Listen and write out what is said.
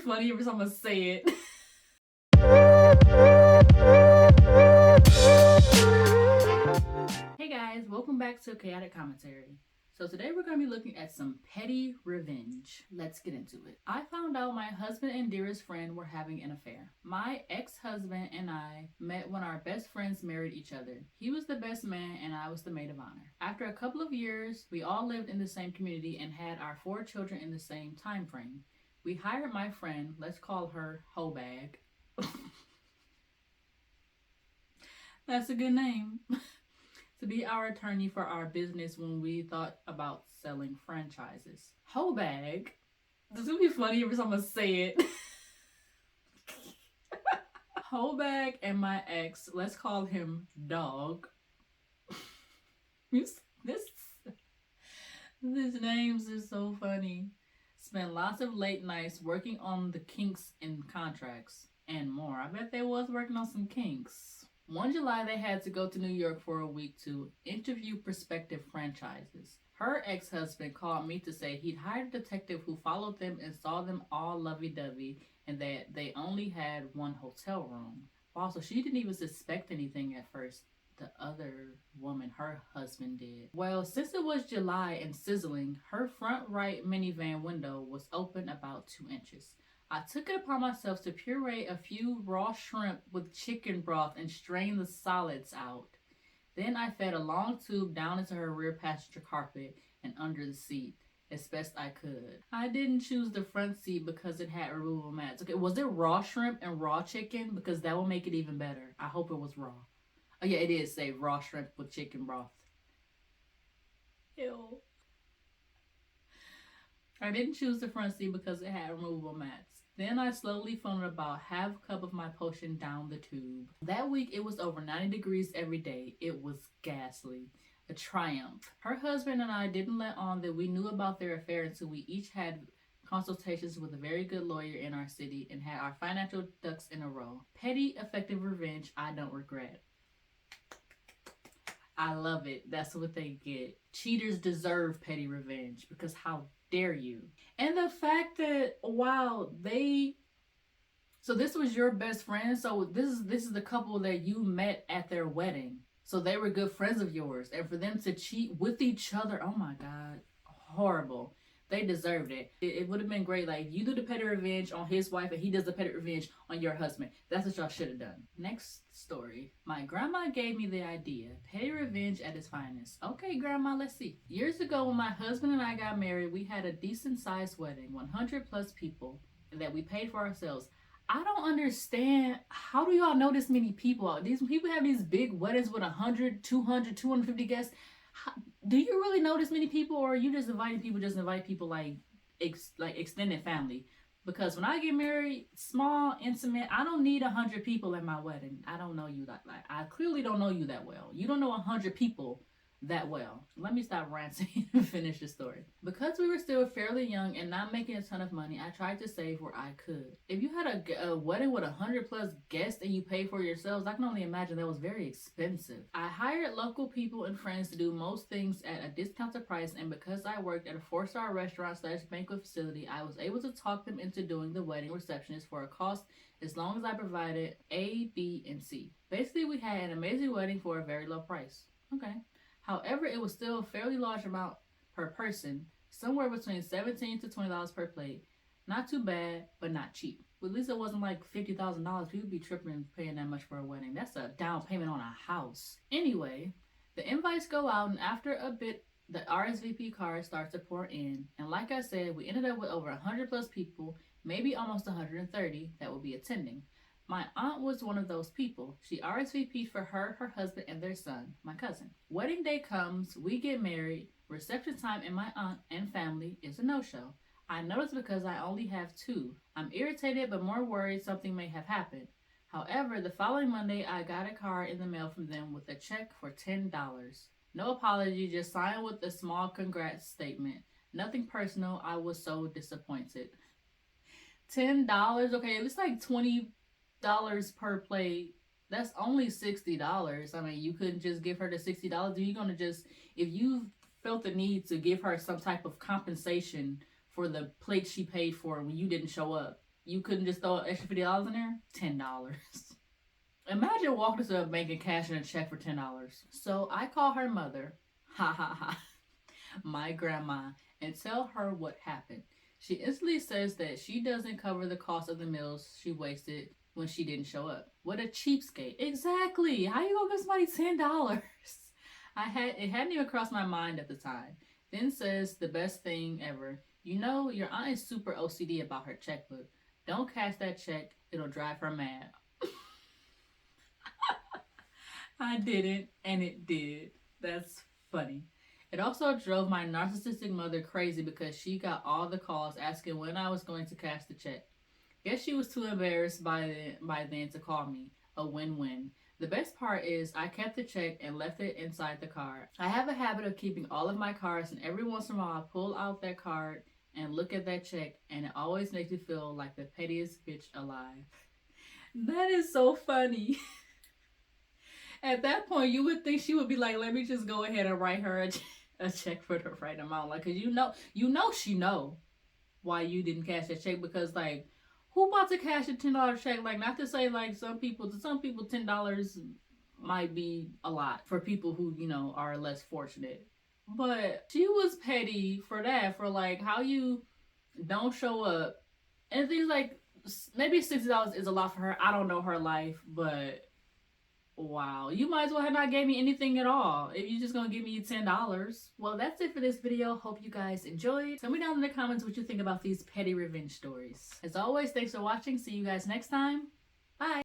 funny every time I say it. Hey guys, welcome back to Chaotic Commentary. So today we're going to be looking at some petty revenge. Let's get into it. I found out my husband and dearest friend were having an affair. My ex-husband and I met when our best friends married each other. He was the best man and I was the maid of honor. After a couple of years, we all lived in the same community and had our 4 children in the same time frame. We hired my friend, let's call her Hobag. That's a good name. To be our attorney for our business when we thought about selling franchises. Hobag. This is gonna be funny every time I say it. Hobag and my ex, let's call him Dog. These names are so funny. Spent lots of late nights working on the kinks in contracts and more. I bet they was working on some kinks. One July, they had to go to New York for a week to interview prospective franchises. Her ex-husband called me to say he'd hired a detective who followed them and saw them all lovey-dovey and that they only had one hotel room. Also, she didn't even suspect anything at first. The other woman, her husband, did. Well, since it was July and sizzling, her front right minivan window was open about 2 inches. I took it upon myself to puree a few raw shrimp with chicken broth and strain the solids out. Then I fed a long tube down into her rear passenger carpet and under the seat as best I could. I didn't choose the front seat because it had removable mats. Okay, was it raw shrimp and raw chicken? Because that will make it even better. I hope it was raw. Oh yeah, it is say raw shrimp with chicken broth. Ew. I didn't choose the front seat because it had removable mats. Then I slowly funneled about half a cup of my potion down the tube. That week it was over 90 degrees every day. It was ghastly. A triumph. Her husband and I didn't let on that we knew about their affair until we each had consultations with a very good lawyer in our city and had our financial ducks in a row. Petty, effective revenge I don't regret. I love it. That's what they get. Cheaters deserve petty revenge because how dare you? And the fact that so this was your best friend, so this is the couple that you met at their wedding, so they were good friends of yours, and for them to cheat with each other, oh my god, horrible. They deserved it. It would have been great, like, you do the petty revenge on his wife and he does the petty revenge on your husband. That's what y'all should have done. Next story. My grandma gave me the idea. Petty revenge at its finest. Okay, grandma, let's see. Years ago when my husband and I got married, we had a decent sized wedding, 100 plus people that we paid for ourselves. I don't understand, how do y'all know this many people? These people have these big weddings with 100, 200, 250 guests. Do you really know this many people, or are you just inviting people like extended family? Because when I get married, small, intimate, I don't need 100 people at my wedding. I don't know you that, I clearly don't know you that well. You don't know 100 people that well. Let me stop ranting and finish the story. Because we were still fairly young and not making a ton of money, I tried to save where I could. If you had a wedding with 100 plus guests and you paid for yourselves, I can only imagine that was very expensive. I hired local people and friends to do most things at a discounted price, and because I worked at a 4-star restaurant / banquet facility, I was able to talk them into doing the wedding receptionist for a cost as long as I provided A, B, and C. Basically, we had an amazing wedding for a very low price. Okay. However, it was still a fairly large amount per person, somewhere between $17 to $20 per plate. Not too bad, but not cheap. At least it wasn't like $50,000. People be tripping paying that much for a wedding. That's a down payment on a house. Anyway, the invites go out, and after a bit, the RSVP cards start to pour in. And like I said, we ended up with over 100 plus people, maybe almost 130 that will be attending. My aunt was one of those people. She RSVP'd for her husband, and their son, my cousin. Wedding day comes, we get married, reception time, and my aunt and family is a no-show. I noticed because I only have 2. I'm irritated but more worried something may have happened. However, the following Monday, I got a card in the mail from them with a check for $10. No apology, just signed with a small congrats statement. Nothing personal, I was so disappointed. $10? Okay, it's like $20 per plate. That's only $60. I mean, you couldn't just give her the $60. Are you gonna just, if you felt the need to give her some type of compensation for the plate she paid for when you didn't show up, you couldn't just throw an extra $50 in there? $10. Imagine walking to a bank and cashing a check for $10. So I call her mother, ha ha ha, my grandma, and tell her what happened. She instantly says that she doesn't cover the cost of the meals she wasted when she didn't show up. What a cheapskate. Exactly. How you gonna give somebody $10? It hadn't even crossed my mind at the time. Then says the best thing ever. You know, your aunt is super OCD about her checkbook. Don't cash that check. It'll drive her mad. I didn't, and it did. That's funny. It also drove my narcissistic mother crazy because she got all the calls asking when I was going to cash the check. Guess she was too embarrassed by then to call me. A win-win. The best part is I kept the check and left it inside the card. I have a habit of keeping all of my cards, and every once in a while I pull out that card and look at that check, and it always makes me feel like the pettiest bitch alive. That is so funny. At that point, you would think she would be like, let me just go ahead and write her a check for the right amount. Like, cause you know she know why you didn't cash that check, because like, who about to cash a $10 check? Like, not to say like to some people $10 might be a lot for people who, you know, are less fortunate. But she was petty for that, for like how you don't show up. And things like, maybe $60 is a lot for her. I don't know her life, but wow, you might as well have not gave me anything at all if you're just gonna give me $10. Well, that's it for this video. Hope you guys enjoyed. Tell me down in the comments what you think about these petty revenge stories. As always, thanks for watching. See you guys next time. Bye.